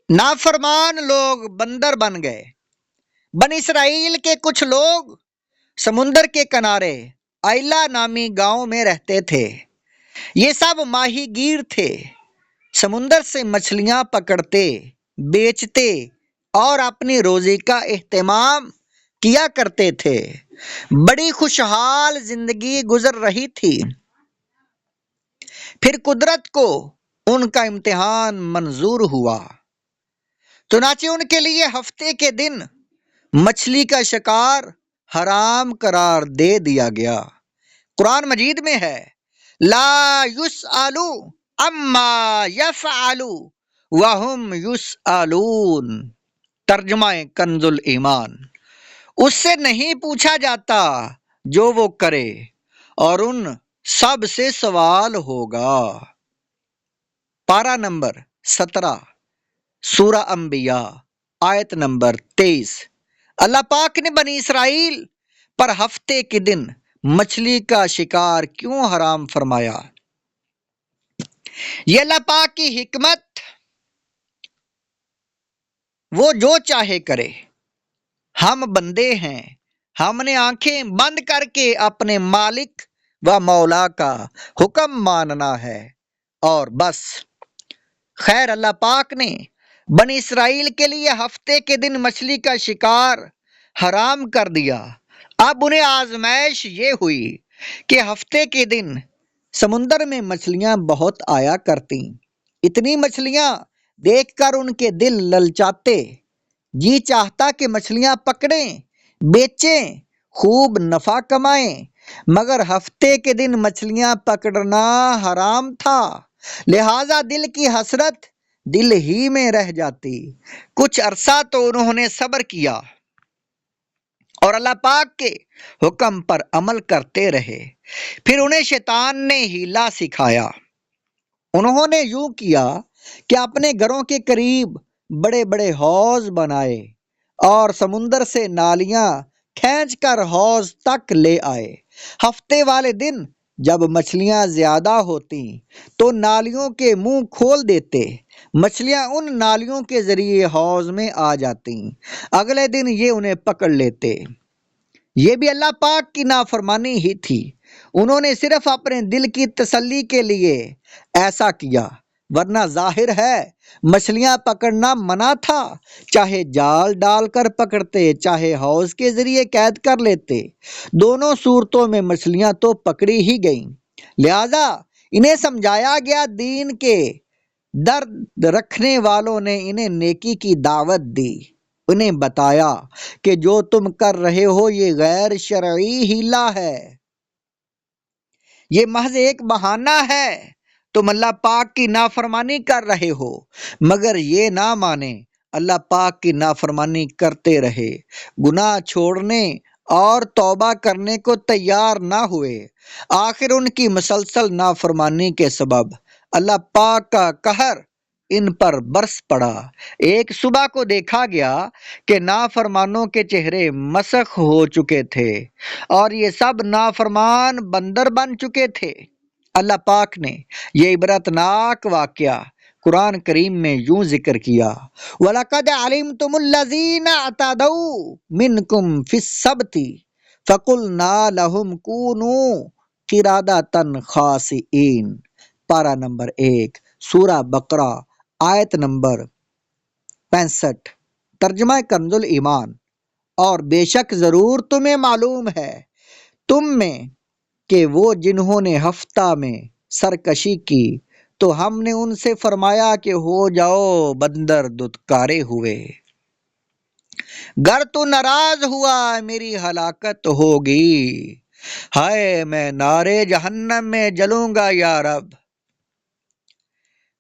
نافرمان لوگ بندر بن گئے۔ بنی اسرائیل کے کچھ لوگ سمندر کے کنارے آئلہ نامی گاؤں میں رہتے تھے۔ یہ سب ماہی گیر تھے، سمندر سے مچھلیاں پکڑتے، بیچتے اور اپنی روزی کا اہتمام کیا کرتے تھے۔ بڑی خوشحال زندگی گزر رہی تھی۔ پھر قدرت کو ان کا امتحان منظور ہوا، چنانچہ ان کے لیے ہفتے کے دن مچھلی کا شکار حرام قرار دے دیا گیا۔ قرآن مجید میں ہے لا یسأل عما یفعل وہم یسألون، ترجمہ کنز الایمان، اس سے نہیں پوچھا جاتا جو وہ کرے اور ان سب سے سوال ہوگا۔ پارہ نمبر 17 سورہ انبیاء آیت نمبر 23۔ اللہ پاک نے بنی اسرائیل پر ہفتے کے دن مچھلی کا شکار کیوں حرام فرمایا؟ یہ اللہ پاک کی حکمت، وہ جو چاہے کرے۔ ہم بندے ہیں، ہم نے آنکھیں بند کر کے اپنے مالک و مولا کا حکم ماننا ہے اور بس۔ خیر، اللہ پاک نے بنی اسرائیل کے لیے ہفتے کے دن مچھلی کا شکار حرام کر دیا۔ اب انہیں آزمائش یہ ہوئی کہ ہفتے کے دن سمندر میں مچھلیاں بہت آیا کرتیں۔ اتنی مچھلیاں دیکھ کر ان کے دل للچاتے، جی چاہتا کہ مچھلیاں پکڑیں، بیچیں، خوب نفع کمائیں، مگر ہفتے کے دن مچھلیاں پکڑنا حرام تھا، لہذا دل کی حسرت دل ہی میں رہ جاتی۔ کچھ عرصہ تو انہوں نے صبر کیا اور اللہ پاک کے حکم پر عمل کرتے رہے۔ پھر انہیں شیطان نے ہیلا سکھایا۔ انہوں نے یوں کیا کہ اپنے گھروں کے قریب بڑے بڑے حوض بنائے اور سمندر سے نالیاں کھینچ کر حوض تک لے آئے۔ ہفتے والے دن جب مچھلیاں زیادہ ہوتی تو نالیوں کے منہ کھول دیتے، مچھلیاں ان نالیوں کے ذریعے حوض میں آ جاتی، اگلے دن یہ انہیں پکڑ لیتے۔ یہ بھی اللہ پاک کی نافرمانی ہی تھی۔ انہوں نے صرف اپنے دل کی تسلی کے لیے ایسا کیا، ورنہ ظاہر ہے مچھلیاں پکڑنا منع تھا۔ چاہے جال ڈال کر پکڑتے، چاہے حوض کے ذریعے قید کر لیتے، دونوں صورتوں میں مچھلیاں تو پکڑی ہی گئیں۔ لہذا انہیں سمجھایا گیا، دین کے درد رکھنے والوں نے انہیں نیکی کی دعوت دی، انہیں بتایا کہ جو تم کر رہے ہو یہ غیر شرعی ہیلا ہے، یہ محض ایک بہانہ ہے، تم اللہ پاک کی نافرمانی کر رہے ہو۔ مگر یہ نہ مانے، اللہ پاک کی نافرمانی کرتے رہے، گناہ چھوڑنے اور توبہ کرنے کو تیار نہ ہوئے۔ آخر ان کی مسلسل نافرمانی کے سبب اللہ پاک کا قہر ان پر برس پڑا۔ ایک صبح کو دیکھا گیا کہ نافرمانوں کے چہرے مسخ ہو چکے تھے اور یہ سب نافرمان بندر بن چکے تھے۔ اللہ پاک نے یہ عبرتناک واقعہ قرآن کریم میں یوں ذکر کیا وَلَقَدْ عَلِمْتُمُ الَّذِينَ اعْتَدَوْا مِنْكُمْ فِي السَّبْتِ فَقُلْنَا لَهُمْ كُونُوا قِرَادَةً خَاسِئِينَ۔ پارہ نمبر 1 سورہ بقرہ آیت نمبر 65، ترجمہ کنز الایمان۔ اور بے شک ضرور تمہیں معلوم ہے تم میں کہ وہ جنہوں نے ہفتہ میں سرکشی کی تو ہم نے ان سے فرمایا کہ ہو جاؤ بندر دھتکارے ہوئے، گر تو ناراض ہوا میری ہلاکت ہوگی، ہائے میں نارے جہنم میں جلوں گا یا رب۔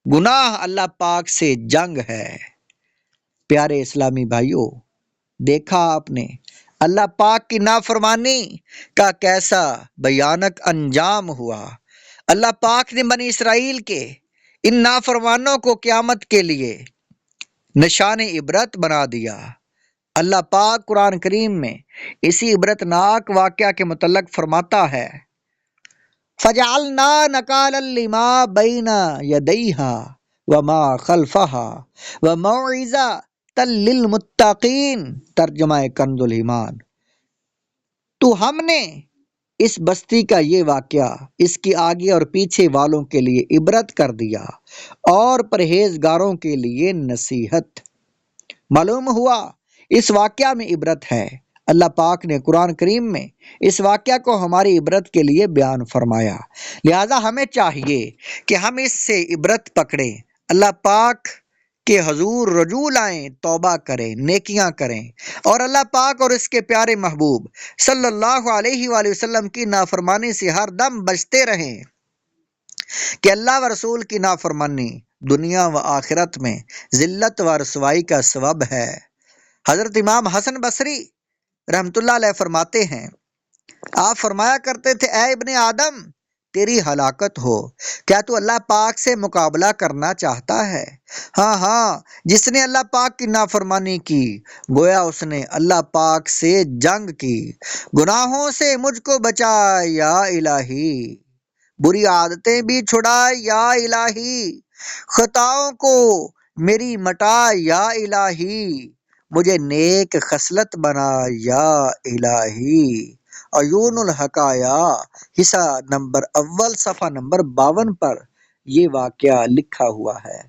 گناہ اللہ پاک سے جنگ ہے۔ پیارے اسلامی بھائیوں، دیکھا آپ نے اللہ پاک کی نافرمانی کا کیسا بھیانک انجام ہوا۔ اللہ پاک نے بنی اسرائیل کے ان نافرمانوں کو قیامت کے لیے نشان عبرت بنا دیا۔ اللہ پاک قرآن کریم میں اسی عبرتناک واقعہ کے متعلق فرماتا ہے فَجَعَلْنَا نَكَالًا لِمَا بَيْنَ يَدَيْهَا وما خلفها وموعظة للمتقین، ترجمہ کنز الایمان۔ تو ہم نے اس بستی کا یہ واقعہ اس کی آگے اور پیچھے والوں کے لیے عبرت کر دیا اور پرہیزگاروں کے لیے نصیحت۔ معلوم ہوا اس واقعہ میں عبرت ہے۔ اللہ پاک نے قرآن کریم میں اس واقعہ کو ہماری عبرت کے لیے بیان فرمایا، لہذا ہمیں چاہیے کہ ہم اس سے عبرت پکڑیں، اللہ پاک کے حضور رجوع لائیں، توبہ کریں، نیکیاں کریں، اور اللہ پاک اور اس کے پیارے محبوب صلی اللہ علیہ وآلہ وسلم کی نافرمانی سے ہر دم بچتے رہیں، کہ اللہ و رسول کی نافرمانی دنیا و آخرت میں ذلت و رسوائی کا سبب ہے۔ حضرت امام حسن بصری رحمت اللہ علیہ فرماتے ہیں، آپ فرمایا کرتے تھے، اے ابن آدم، تیری ہلاکت ہو، کیا تو اللہ پاک سے مقابلہ کرنا چاہتا ہے؟ ہاں ہاں، جس نے اللہ پاک کی نافرمانی کی گویا اس نے اللہ پاک سے جنگ کی۔ گناہوں سے مجھ کو بچا یا الہی، بری عادتیں بھی چھڑا یا الہی، خطاؤں کو میری مٹا یا الہی، مجھے نیک خصلت بنا یا الہی۔ عیون الحقایا حصہ نمبر اول صفحہ نمبر 52 پر یہ واقعہ لکھا ہوا ہے۔